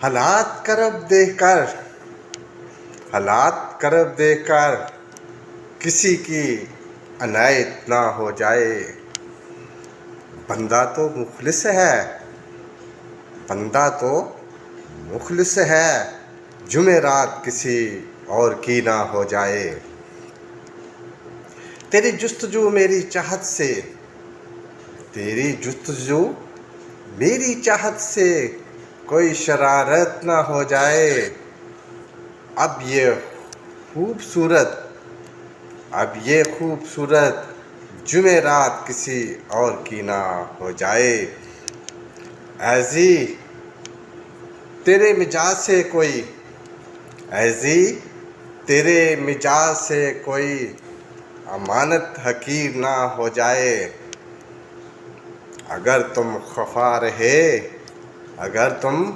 حالات کرب دیکھ کر کسی کی عنایت نہ ہو جائے. بندہ تو مخلص ہے جمعرات کسی اور کی نہ ہو جائے. تیری جستجو میری چاہت سے کوئی شرارت نہ ہو جائے. اب یہ خوبصورت جمعرات کسی اور کی نہ ہو جائے. ایزی تیرے مجاز سے کوئی امانت حقیر نہ ہو جائے. اگر تم